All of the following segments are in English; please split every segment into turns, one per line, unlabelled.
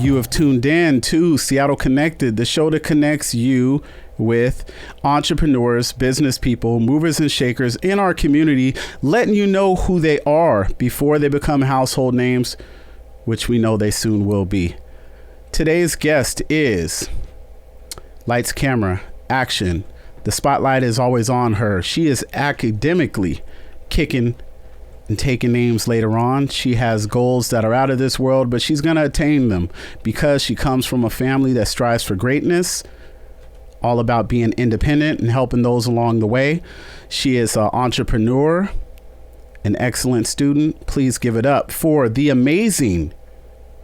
You have tuned in to Seattle Connected, the show that connects you with entrepreneurs, business people, movers and shakers in our community, letting you know who they are before they become household names, which we know they soon will be. Today's guest is Lights, Camera, Action. The spotlight is always on her. She is academically kicking and taking names later on. She has goals that are out of this world, but she's going to attain them because she comes from a family that strives for greatness, all about being independent and helping those along the way. She is an entrepreneur, an excellent student. Please give it up for the amazing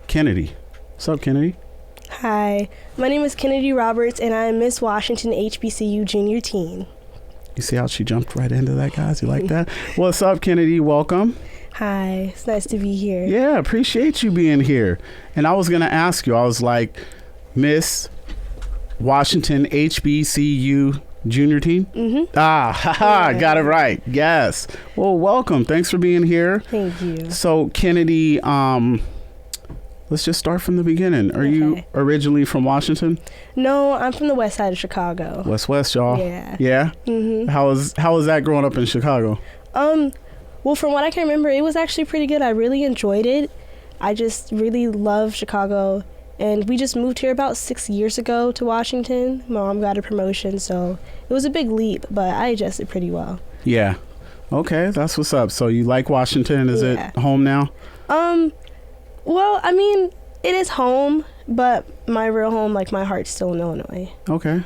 Kennedy. What's up, Kennedy?
Hi, my name is Kennedy Roberts, and I am Miss Washington HBCU Junior Teen.
You see how she jumped right into that, guys? You like that? What's up, Kennedy? Welcome.
Hi, it's nice to be here.
Yeah, appreciate you being here. And I was going to ask you, I was like, Miss Washington HBCU Junior Teen?
Mm-hmm.
Yeah. Got it right. Yes. Well, welcome. Thanks for being here.
Thank you.
So, Kennedy, let's just start from the beginning. Are you originally from Washington?
No, I'm from the west side of Chicago.
West, y'all.
Yeah.
Yeah?
Mm-hmm.
How was that growing up in Chicago?
Well, from what I can remember, it was actually pretty good. I really enjoyed it. I just really love Chicago. And we just moved here about 6 years ago to Washington. My mom got a promotion, so it was a big leap, but I adjusted pretty well.
Yeah. Okay, that's what's up. So you like Washington? Is it home now?
Well, I mean, it is home, but my real home, like my heart's still in Illinois.
Okay.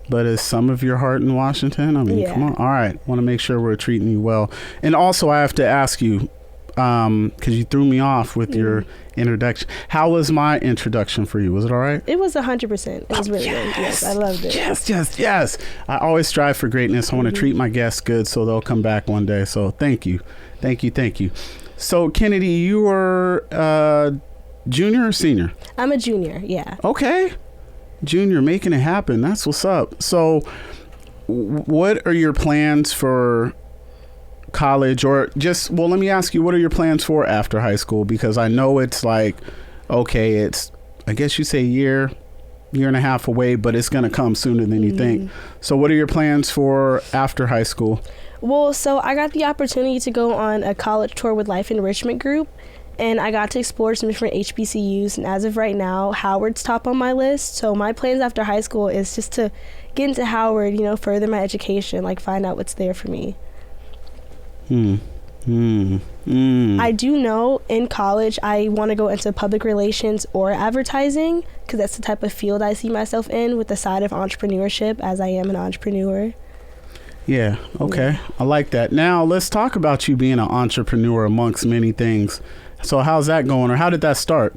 But is some of your heart in Washington? I mean, come on. All right. Want to make sure we're treating you well. And also, I have to ask you, because you threw me off with your introduction. How was my introduction for you? Was it all right?
It was 100%. It was really good. Yes, I loved it.
Yes. I always strive for greatness. I want to treat my guests good so they'll come back one day. So thank you. So, Kennedy, you were junior or senior?
I'm a junior, yeah.
Okay. Junior, making it happen. That's what's up. So, what are your plans for college, or just, well, let me ask you, what are your plans for after high school? Because I know it's like, okay, it's, I guess you say year and a half away, but it's going to come sooner than you think. So what are your plans for after high school?
Well, so I got the opportunity to go on a college tour with Life Enrichment Group, and I got to explore some different HBCUs, and as of right now, Howard's top on my list. So my plans after high school is just to get into Howard, further my education, like find out what's there for me. I do know in college I want to go into public relations or advertising, because that's the type of field I see myself in, with the side of entrepreneurship, as I am an entrepreneur.
Yeah, okay. I like that. Now let's talk about you being an entrepreneur amongst many things. So how's that going, or how did that start?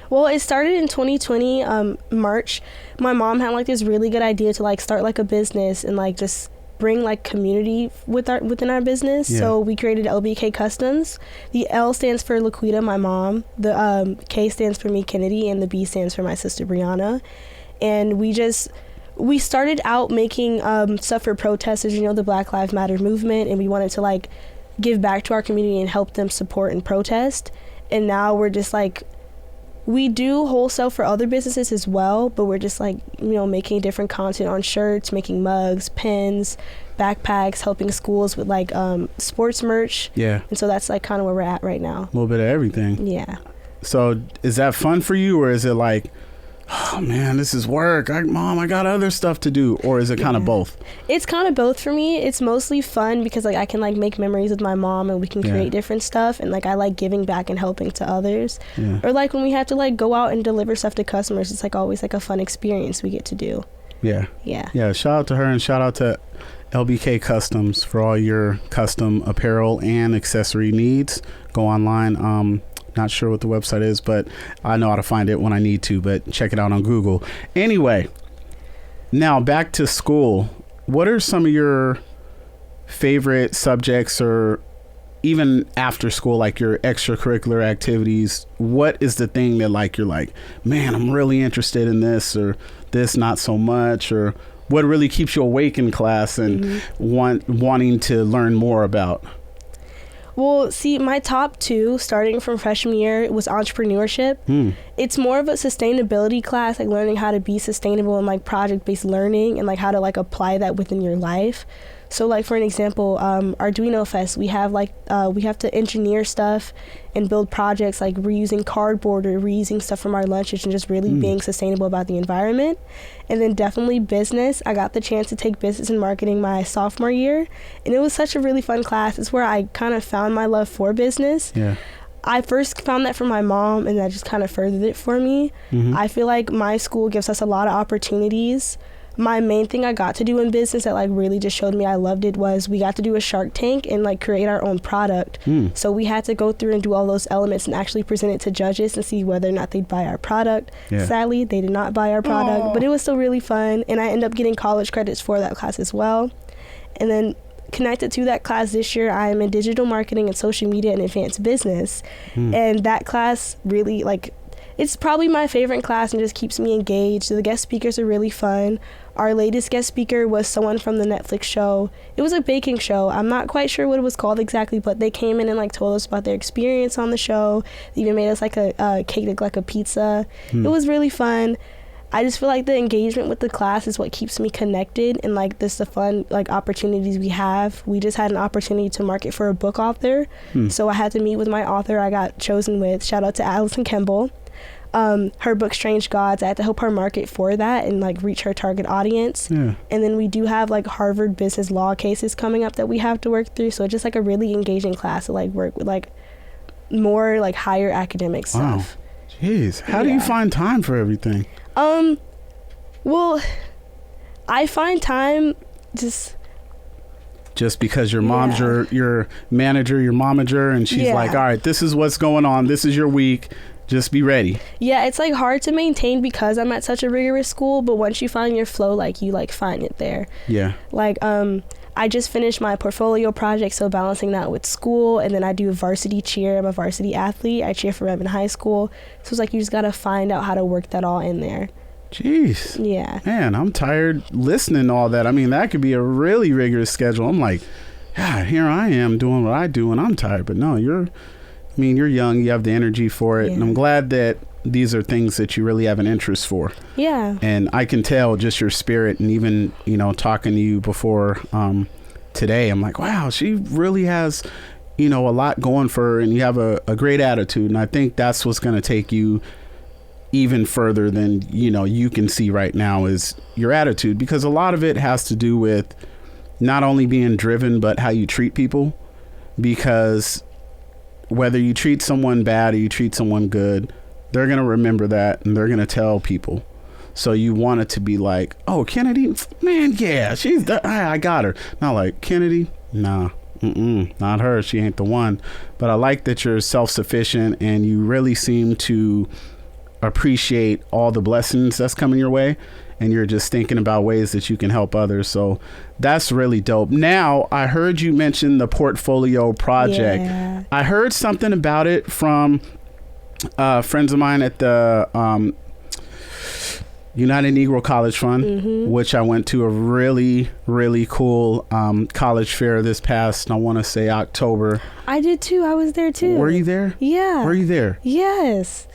Well, it started in 2020, March. My mom had like this really good idea to like start like a business and like just bring like community within our business. So we created LBK Customs. The L stands for Laquita, my mom. The K stands for me, Kennedy, and the B stands for my sister Brianna. And we started out making stuff for protesters, the Black Lives Matter movement, and we wanted to like give back to our community and help them support and protest. And now we're just like, we do wholesale for other businesses as well, but we're just like, making different content on shirts, making mugs, pins, backpacks, helping schools with like sports merch. Yeah. And so that's like kind of where we're at right now.
A little bit of everything.
Yeah.
So is that fun for you, or is it like, oh man, this is work. Mom, I got other stuff to do, or is it kind of both?
It's kind of both for me. It's mostly fun because like I can like make memories with my mom, and we can create different stuff, and like I like giving back and helping to others. Or like when we have to like go out and deliver stuff to customers, it's like always like a fun experience we get to do. Yeah. Shout out to her, and shout out to LBK Customs for all your custom apparel and accessory needs. Go online. Not sure what the website is, but I know how to find it when I need to, but check it out on Google. Anyway, now back to school. What are some of your favorite subjects, or even after school, like your extracurricular activities? What is the thing that like you're like, man, I'm really interested in this, or this not so much, or what really keeps you awake in class and wanting to learn more about? Well, see, my top two, starting from freshman year, was entrepreneurship. It's more of a sustainability class, like learning how to be sustainable and like project-based learning and like how to like apply that within your life. So like for an example, Arduino Fest, we have to engineer stuff and build projects like reusing cardboard or reusing stuff from our lunches and just really being sustainable about the environment. And then definitely business. I got the chance to take business and marketing my sophomore year, and it was such a really fun class. It's where I kind of found my love for business.
Yeah.
I first found that from my mom, and that just kind of furthered it for me. I feel like my school gives us a lot of opportunities. My main thing I got to do in business that like really just showed me I loved it was we got to do a Shark Tank and like create our own product. So we had to go through and do all those elements and actually present it to judges and see whether or not they'd buy our product. Sadly, they did not buy our product, but it was still really fun, and I ended up getting college credits for that class as well. And then connected to that class this year, I am in digital marketing and social media and advanced business. And that class really like, it's probably my favorite class and just keeps me engaged. The guest speakers are really fun. Our latest guest speaker was someone from the Netflix show. It was a baking show. I'm not quite sure what it was called exactly, but they came in and like told us about their experience on the show. They even made us like a cake look like a pizza. It was really fun. I just feel like the engagement with the class is what keeps me connected, and like this the fun like opportunities we have. We just had an opportunity to market for a book author. So I had to meet with my author I got chosen with. Shout out to Allison Kemble. Her book Strange Gods, I had to help her market for that and like reach her target audience. And then we do have like Harvard business law cases coming up that we have to work through, so it's just like a really engaging class to like work with like more like higher academic stuff.
Jeez, how do you find time for everything?
Well, I find time just
because your mom's your manager, your momager, and she's like, all right, this is what's going on, this is your week, just be ready. Yeah,
it's like hard to maintain because I'm at such a rigorous school, but once you find your flow, like you like find it there. Like I just finished my portfolio project, so balancing that with school, and then I do varsity cheer. I'm a varsity athlete. I cheer for Redmond High School, so it's like you just gotta find out how to work that all in there.
Jeez.
Yeah.
Man, I'm tired listening to all that. I mean, that could be a really rigorous schedule. I'm like, God, here I am doing what I do, and I'm tired. But no, you're young, you have the energy for it, and I'm glad that these are things that you really have an interest for.
Yeah.
And I can tell just your spirit, and even, talking to you before today, I'm like, wow, she really has, a lot going for her, and you have a great attitude. And I think that's what's going to take you even further than, you can see right now is your attitude, because a lot of it has to do with not only being driven, but how you treat people. Because whether you treat someone bad or you treat someone good, they're going to remember that, and they're going to tell people. So you want it to be like, oh, Kennedy, man, yeah, I got her. Not like, Kennedy, nah, not her, she ain't the one. But I like that you're self-sufficient, and you really seem to appreciate all the blessings that's coming your way, and you're just thinking about ways that you can help others. So that's really dope. Now, I heard you mention the portfolio project. I heard something about it from friends of mine at the United Negro College Fund, which I went to a really, really cool college fair this past, I want to say October.
I did too. I was there too.
Were you there?
Yeah.
Were you there?
Yes.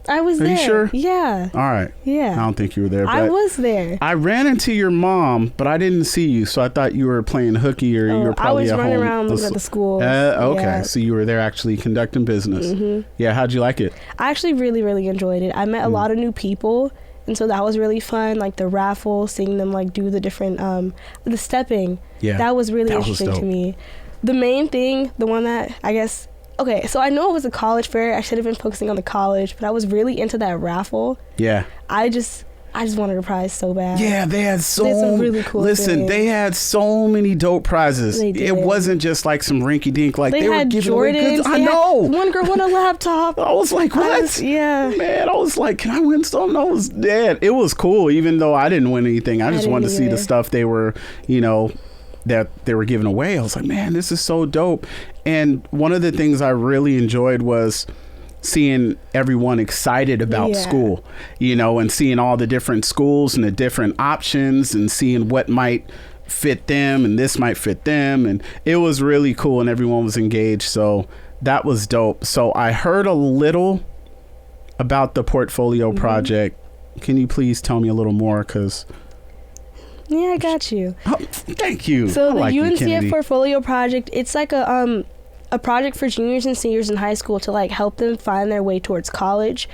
I was there.
Are you sure?
Yeah.
All right.
Yeah.
I don't think you were there. But
I was there.
I ran into your mom, but I didn't see you, so I thought you were playing hooky, or you were probably at home.
I was running around looking at the school.
Okay, so you were there actually conducting business. Yeah, how'd you like it?
I actually really, really enjoyed it. I met a lot of new people, and so that was really fun. Like the raffle, seeing them like do the different, the stepping. Yeah. That was really interesting to me. The main thing, the one that I guess... Okay, so I know it was a college fair. I should have been focusing on the college, but I was really into that raffle. Yeah. I just wanted a prize so bad. Yeah, they had some really cool things. They had so many dope prizes. They did. It wasn't just like some rinky dink. Like they were giving away goods. I know. One girl won a laptop. I was like, what? Man, I was like, can I win something? I was dead. It was cool, even though I didn't win anything. I just wanted to see the stuff they were, that they were giving away. I was like, man, this is so dope. And one of the things I really enjoyed was seeing everyone excited about school, and seeing all the different schools and the different options, and seeing what might,
fit them and this might fit them, and it was really cool and everyone was engaged, so that was dope. So I heard a little about the portfolio project. Can you please tell me a little more? Because
yeah, I got you.
Oh, thank you.
So the UNCF portfolio project, it's like a project for juniors and seniors in high school to like help them find their way towards college.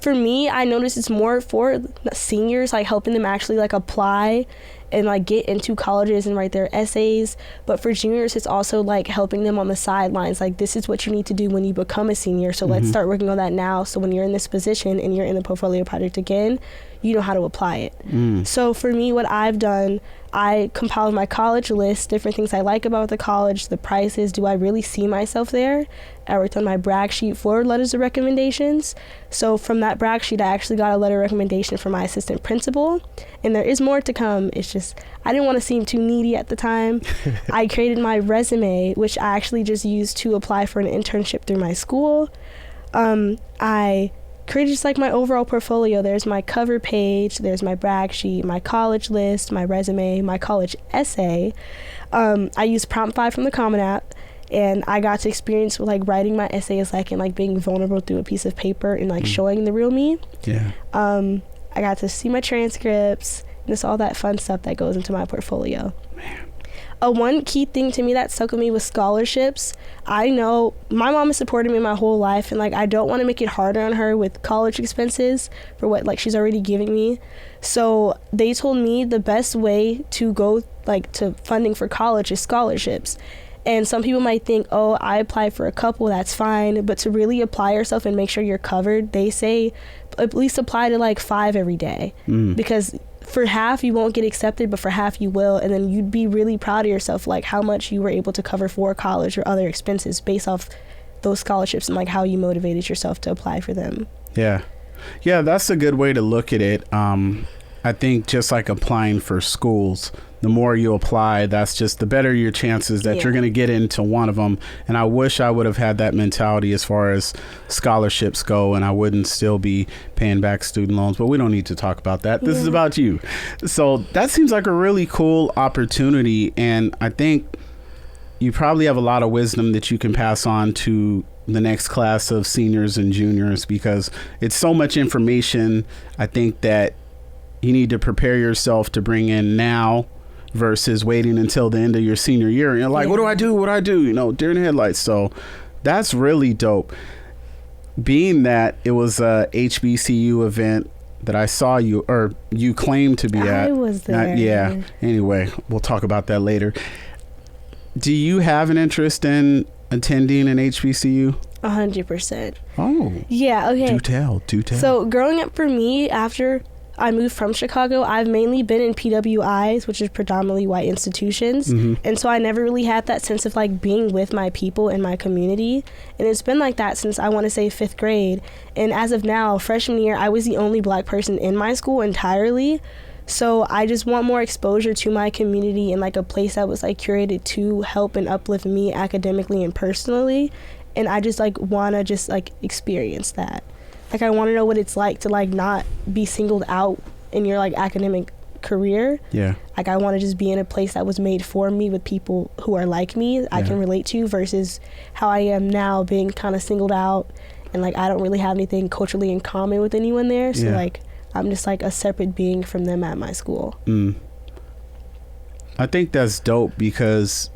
For me, I noticed it's more for seniors, like helping them actually like apply and like get into colleges and write their essays. But for juniors, it's also like helping them on the sidelines, like this is what you need to do when you become a senior, so let's start working on that now, so when you're in this position and you're in the portfolio project again, you know how to apply it. So for me, what I've done, I compiled my college list, different things I like about the college, the prices, do I really see myself there? I worked on my brag sheet for letters of recommendations. So from that brag sheet, I actually got a letter of recommendation from my assistant principal, and there is more to come. It's just, I didn't want to seem too needy at the time. I created my resume, which I actually just used to apply for an internship through my school. I created just like my overall portfolio. There's my cover page, there's my brag sheet, my college list, my resume, my college essay. I used Prompt 5 from the Common App, and I got to experience what like writing my essays like, and like being vulnerable through a piece of paper and like showing the real me. I got to see my transcripts and just all that fun stuff that goes into my portfolio. One key thing to me that stuck with me was scholarships. I know my mom has supported me my whole life, and like I don't want to make it harder on her with college expenses for what like she's already giving me. So they told me the best way to go like to funding for college is scholarships. And some people might think, oh, I applied for a couple, that's fine. But to really apply yourself and make sure you're covered, they say at least apply to like 5 every day. Because for half you won't get accepted, but for half you will. And then you'd be really proud of yourself, like how much you were able to cover for college or other expenses based off those scholarships and like how you motivated yourself to apply for them. Yeah, that's a good way to look at it. I think just like applying for schools, the more you apply, that's just the better your chances that you're going to get into one of them. And I wish I would have had that mentality as far as scholarships go, and I wouldn't still be paying back student loans. But we don't need to talk about that. This is about you. So that seems like a really cool opportunity. And I think you probably have a lot of wisdom that you can pass on to the next class of seniors and juniors, because it's so much information. I think that you need to prepare yourself to bring in now versus waiting until the end of your senior year. And you're like, what do I do? You know, deer in the headlights. So that's really dope. Being that it was a HBCU event that I saw you, or you claimed to be at. I was there. Anyway, we'll talk about that later. Do you have an interest in attending an HBCU? 100%. Oh. Yeah, okay. Do tell. So growing up for me, after I moved from Chicago, I've mainly been in PWIs, which is predominantly white institutions. And so I never really had that sense of like being with my people in my community. And it's been like that since I want to say 5th grade. And as of now, freshman year, I was the only black person in my school entirely. So I just want more exposure to my community and like a place that was like curated to help and uplift me academically and personally. And I just like want to just like experience that. Like, I want to know what it's like to, like, not be singled out in your, like, academic career. Yeah. Like, I want to just be in a place that was made for me with people who are like me, I can relate to, versus how I am now being kind of singled out. And, like, I don't really have anything culturally in common with anyone there. So, like, I'm just, like, a separate being from them at my school. I think that's dope because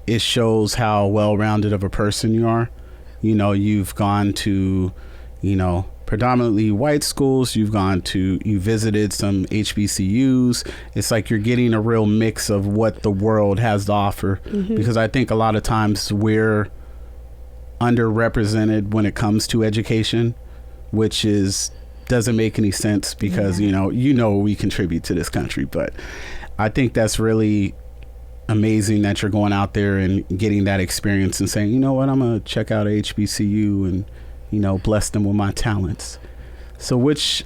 it shows how well-rounded of a person you are. You know, you've gone to, you know, predominantly white schools. You visited some HBCU's. It's like you're getting a real mix of what the world has to offer. Because I think a lot of times we're underrepresented when it comes to education, which doesn't make any sense because, you know, we contribute to this country. But I think that's really amazing that you're going out there and getting that experience and saying, you know what, I'm going to check out HBCU and, you know, bless them with my talents. So which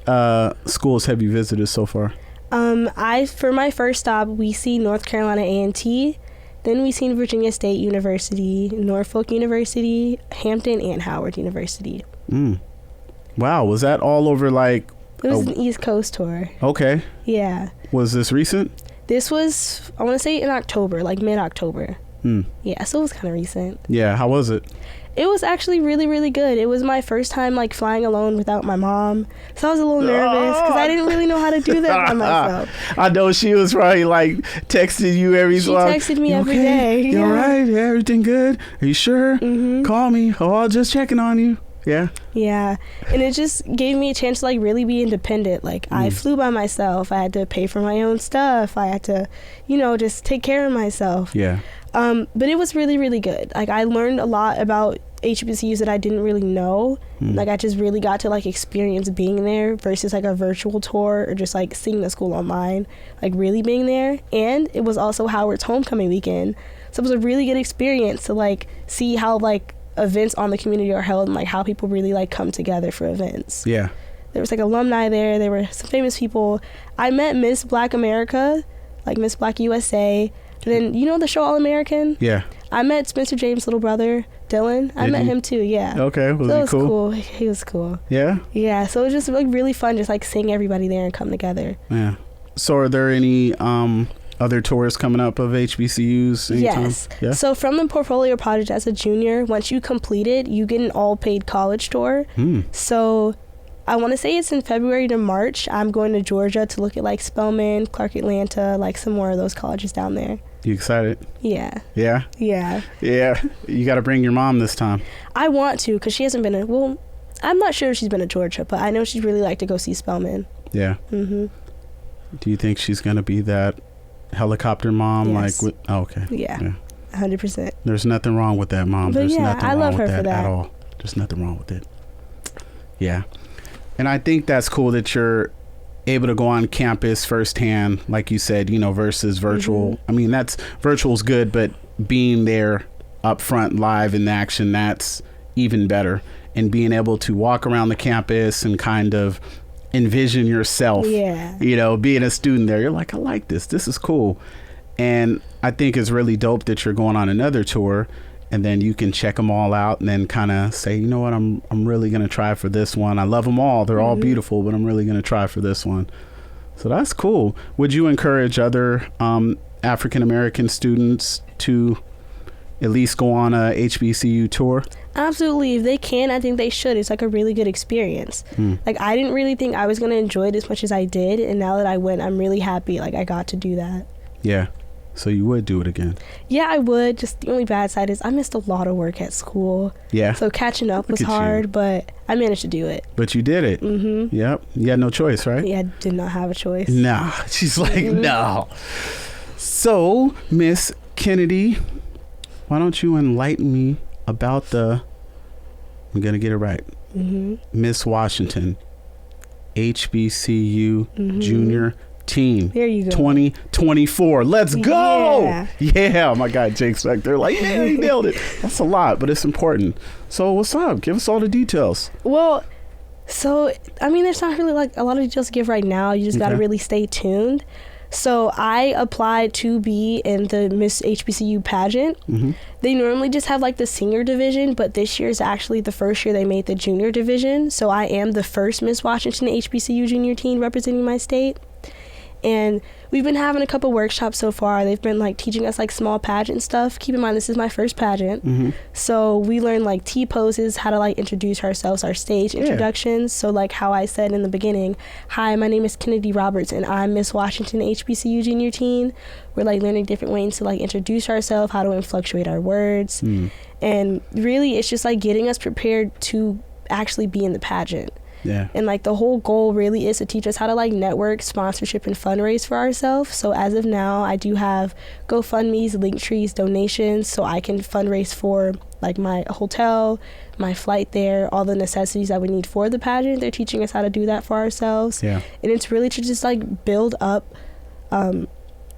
schools have you visited so far? For my first stop, we see North Carolina A&T. Then we seen Virginia State University, Norfolk University, Hampton, and Howard University. Wow, was that all over like... It was an East Coast tour. Okay. Yeah. Was this recent? This was, I want to say in October, like mid-October. Yeah, so it was kind of recent.
Yeah, how was it?
It was actually really, really good. It was my first time like flying alone without my mom. So I was a little nervous because I didn't really know how to do that by myself.
I know she was probably like texting you every
She texted me every day.
You all right? Yeah, everything good? Are you sure? Call me. Oh, I'll just checking on you. Yeah.
Yeah. And it just gave me a chance to like really be independent. Like I flew by myself. I had to pay for my own stuff. I had to, you know, just take care of myself.
Yeah.
But it was really, really good. Like I learned a lot about HBCUs that I didn't really know. Like I just really got to like experience being there versus like a virtual tour or just like seeing the school online, like really being there. And it was also Howard's homecoming weekend. So it was a really good experience to like see how like events on the community are held and like how people really like come together for events.
Yeah.
There was like alumni there were some famous people. I met Miss Black America, like Miss Black USA. And then you know the show All American?
Yeah.
I met Spencer James' little brother, Dylan. I met him too, yeah.
Okay, was he cool?
He was cool.
Yeah?
Yeah, so it was just like really fun just like seeing everybody there and come together.
Yeah. So are there any other tours coming up of HBCUs anytime?
Yes.
Yeah?
So from the portfolio project as a junior, once you complete it, you get an all-paid college tour. So I want to say it's in February to March. I'm going to Georgia to look at like Spelman, Clark Atlanta, like some more of those colleges down there.
You excited?
Yeah.
Yeah?
Yeah.
Yeah. You got to bring your mom this time.
I want to because she hasn't been well, I'm not sure if she's been to Georgia, but I know she'd really like to go see Spelman.
Yeah. Do you think she's going to be that helicopter mom?
Yes.
Like, oh, okay.
Yeah. 100%.
There's nothing wrong with that, Mom.
But
There's
yeah,
nothing
I
wrong
love
with
her for that
at all. There's nothing wrong with it. Yeah. And I think that's cool that you're able to go on campus firsthand, like you said, you know, versus virtual. I mean, that's virtual's good, but being there up front live in action, that's even better. And being able to walk around the campus and kind of envision yourself, you know, being a student there, you're like, I like this. This is cool. And I think it's really dope that you're going on another tour and then you can check them all out and then kind of say, you know what, I'm really going to try for this one. I love them all. They're all beautiful, but I'm really going to try for this one. So that's cool. Would you encourage other African-American students to at least go on a HBCU tour?
Absolutely. If they can, I think they should. It's like a really good experience. Like I didn't really think I was going to enjoy it as much as I did. And now that I went, I'm really happy. Like I got to do that.
Yeah. So you would do it again? Yeah,
I would. Just the only bad side is I missed a lot of work at school.
Yeah.
So catching up was hard, but I managed to do it.
But you did it. Yep. You had no choice, right?
Yeah, I did not have a choice.
Nah. She's like, no. So, Miss Kennedy, why don't you enlighten me about I'm going to get it right. Miss Washington, HBCU Junior Team.
There you go.
2024. Let's go. Yeah. My guy Jake's back there like, yeah, he nailed it. That's a lot, but it's important. So what's up? Give us all the details.
Well, so, I mean, there's not really like a lot of details to give right now. You just got to really stay tuned. So I applied to be in the Miss HBCU pageant. They normally just have like the senior division, but this year is actually the first year they made the junior division. So I am the first Miss Washington HBCU junior teen representing my state. And we've been having a couple workshops so far. They've been like teaching us like small pageant stuff. Keep in mind, this is my first pageant. So we learned like T poses, how to like introduce ourselves, our stage introductions. So like how I said in the beginning, hi, my name is Kennedy Roberts and I'm Miss Washington HBCU junior teen. We're like learning different ways to like introduce ourselves, how to inflectuate our words. And really it's just like getting us prepared to actually be in the pageant.
Yeah.
And like the whole goal really is to teach us how to like network, sponsorship, and fundraise for ourselves. So as of now, I do have GoFundMe's, Linktree's, donations, so I can fundraise for like my hotel, my flight there, all the necessities that we need for the pageant. They're teaching us how to do that for ourselves.
Yeah.
And it's really to just like build up,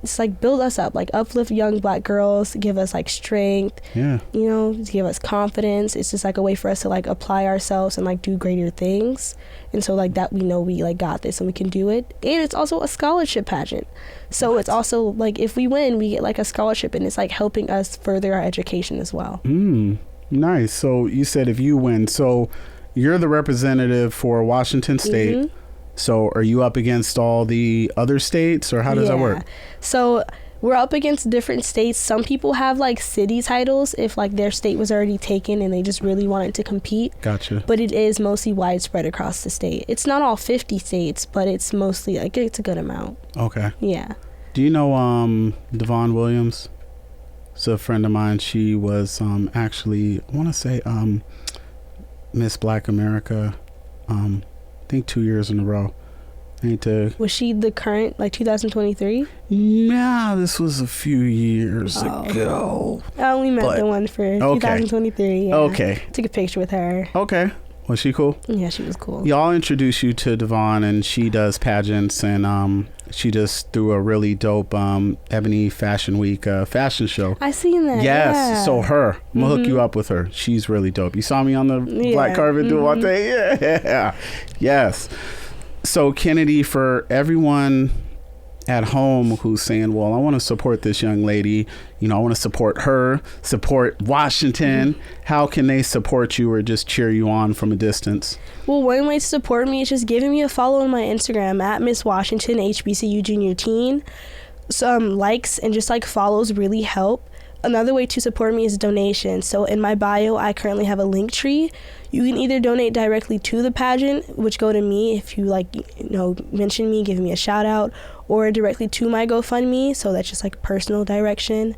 it's like build us up, like uplift young Black girls, give us like strength, you know, give us confidence. It's just like a way for us to like apply ourselves and like do greater things. And so like that we know we like got this and we can do it. And it's also a scholarship pageant. So it's also like if we win, we get like a scholarship and it's like helping us further our education as well.
Nice. So you said if you win, so you're the representative for Washington State. So are you up against all the other states, or how does that work?
So we're up against different states. Some people have like city titles if like their state was already taken and they just really wanted to compete.
Gotcha.
But it is mostly widespread across the state. It's not all 50 states, but it's mostly like it's a good amount.
Okay.
Yeah.
Do you know Devon Williams? It's a friend of mine. She was actually, I want to say Miss Black America, I think 2 years in a row. Was
she the current, like 2023?
Nah, this was a few years ago.
I only met the one for 2023. Yeah.
Okay.
Took a picture with her.
Okay. Was she cool?
Yeah, she was cool.
Y'all introduce you to Devon, and she does pageants, and she just threw a really dope Ebony Fashion Week fashion show.
I seen that.
Yes.
Yeah.
So her, I'm gonna hook you up with her. She's really dope. You saw me on the black carpet doing one thing? Yeah. Yes. So Kennedy, for everyone at home who's saying, well, I want to support this young lady, I want to support her, support Washington, how can they support you or just cheer you on from a distance?
Well, one way to support me is just giving me a follow on my Instagram at Miss Washington HBCU Junior Teen. Some likes and just like follows really help. Another way to support me is donation. So in my bio, I currently have a link tree. You can either donate directly to the pageant, which go to me if you mention me, give me a shout out, or directly to my GoFundMe. So that's just like personal direction.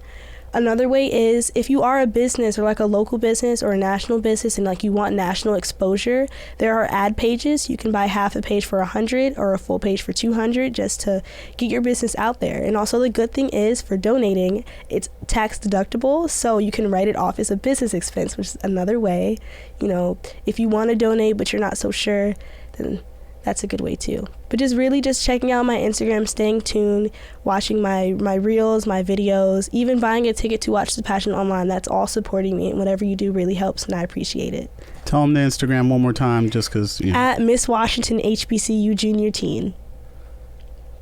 Another way is if you are a business or like a local business or a national business and like you want national exposure, there are ad pages. You can buy half a page for $100 or a full page for $200 just to get your business out there. And also the good thing is for donating, it's tax deductible, so you can write it off as a business expense, which is another way. If you want to donate but you're not so sure, then that's a good way too. But just checking out my Instagram, staying tuned, watching my reels, my videos, even buying a ticket to watch the pageant online. That's all supporting me, and whatever you do really helps, and I appreciate it.
Tell them the Instagram one more time, just because.
At Miss Washington HBCU Junior Teen.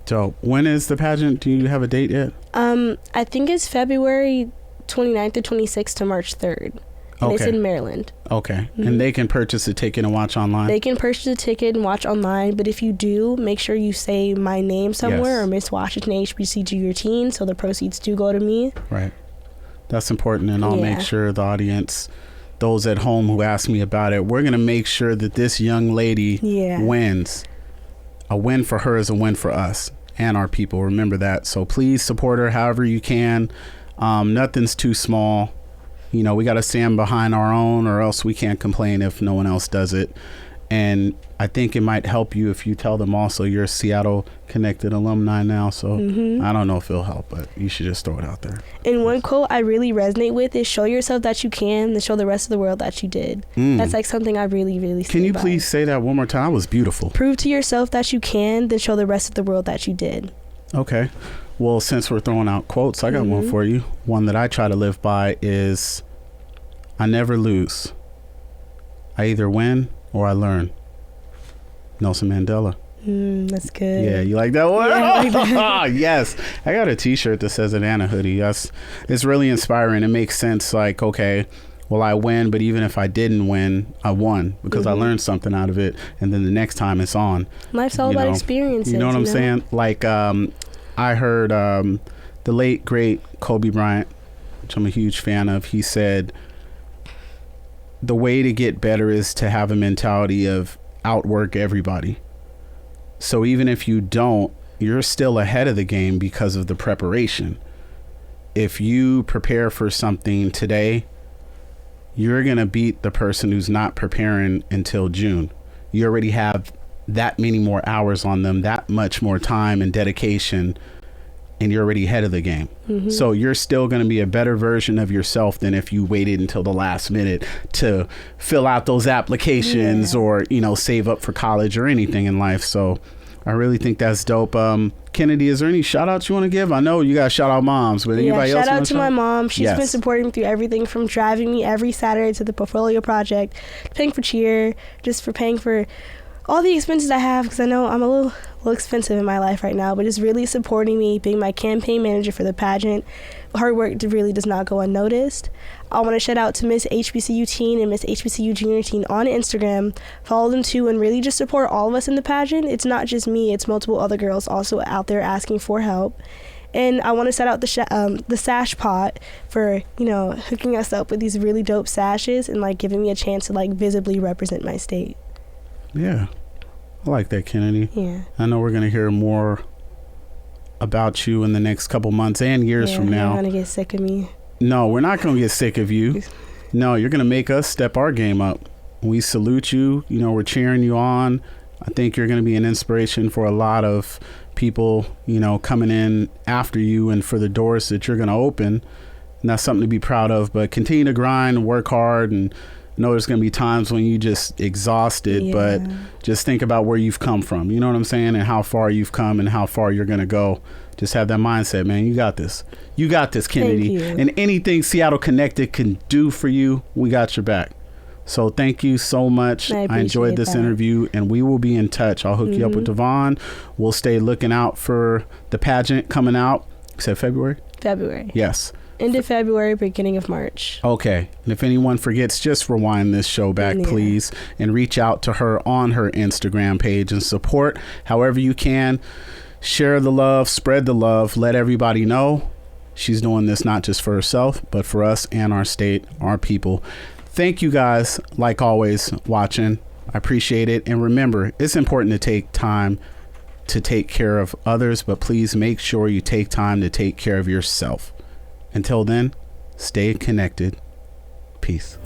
So when is the pageant? Do you have a date yet?
I think it's February 29th or 26th to March 3rd. And it's in Maryland. Okay. Mm-hmm.
And they can purchase a ticket and watch online?
They can purchase a ticket and watch online, but if you do, make sure you say my name somewhere or Miss Washington HBC Junior Teen, so the proceeds do go to me.
Right. That's important, and I'll make sure the audience, those at home who ask me about it, we're going to make sure that this young lady wins. A win for her is a win for us and our people. Remember that. So please support her however you can. Nothing's too small. We got to stand behind our own, or else we can't complain if no one else does it. And I think it might help you if you tell them also you're a Seattle Connected alumni now. So I don't know if it'll help, but you should just throw it out there.
And one quote I really resonate with is show yourself that you can, then show the rest of the world that you did. That's like something I really, really
Can you please say that one more time? That was beautiful.
Prove to yourself that you can, then show the rest of the world that you did.
Okay. Well, since we're throwing out quotes, I got one for you. One that I try to live by is, I never lose. I either win or I learn. Nelson Mandela.
That's good.
Yeah, you like that one?
Yeah, I like that.
Yes. I got a t-shirt that says it and a hoodie. It's really inspiring. It makes sense. Like, okay, well, I win, but even if I didn't win, I won because I learned something out of it. And then the next time it's on.
Life's all about experiences.
You know what I'm saying? Like, I heard the late, great Kobe Bryant, which I'm a huge fan of, he said, the way to get better is to have a mentality of outwork everybody. So even if you don't, you're still ahead of the game because of the preparation. If you prepare for something today, you're going to beat the person who's not preparing until June. You already have that many more hours on them, that much more time and dedication, and you're already ahead of the game. So you're still going to be a better version of yourself than if you waited until the last minute to fill out those applications or, save up for college or anything in life. So I really think that's dope. Kennedy, is there any shout outs you want to give? I know you got to shout out moms, but anybody else?
Shout out to my mom. She's been supporting me through everything from driving me every Saturday to the Portfolio Project, paying for cheer, just for paying for all the expenses I have, because I know I'm a little expensive in my life right now, but just really supporting me, being my campaign manager for the pageant. Hard work really does not go unnoticed. I want to shout out to Miss HBCU Teen and Miss HBCU Junior Teen on Instagram. Follow them too and really just support all of us in the pageant. It's not just me, it's multiple other girls also out there asking for help. And I want to shout out the Sash Pot for, hooking us up with these really dope sashes and like giving me a chance to like visibly represent my state.
Yeah, I like that, Kennedy.
Yeah.
I know we're going to hear more about you in the next couple months and years from now.
You're going to get sick of me.
No, we're not going to get sick of you. No, you're going to make us step our game up. We salute you. We're cheering you on. I think you're going to be an inspiration for a lot of people, coming in after you and for the doors that you're going to open. And that's something to be proud of. But continue to grind, work hard, and I know there's going to be times when you just exhausted, but just think about where you've come from. You know what I'm saying? And how far you've come and how far you're going to go. Just have that mindset, man. You got this. You got this, Kennedy. And anything Seattle Connected can do for you, we got your back. So thank you so much. I enjoyed this interview, and we will be in touch. I'll hook you up with Devon. We'll stay looking out for the pageant coming out. You said February?
February.
Yes.
End of February, beginning of March.
Okay. And if anyone forgets, just rewind this show back, please, and reach out to her on her Instagram page and support however you can. Share the love, spread the love, let everybody know she's doing this not just for herself, but for us and our state, our people. Thank you guys, like always, watching. I appreciate it. And remember, it's important to take time to take care of others, but please make sure you take time to take care of yourself. Until then, stay connected. Peace.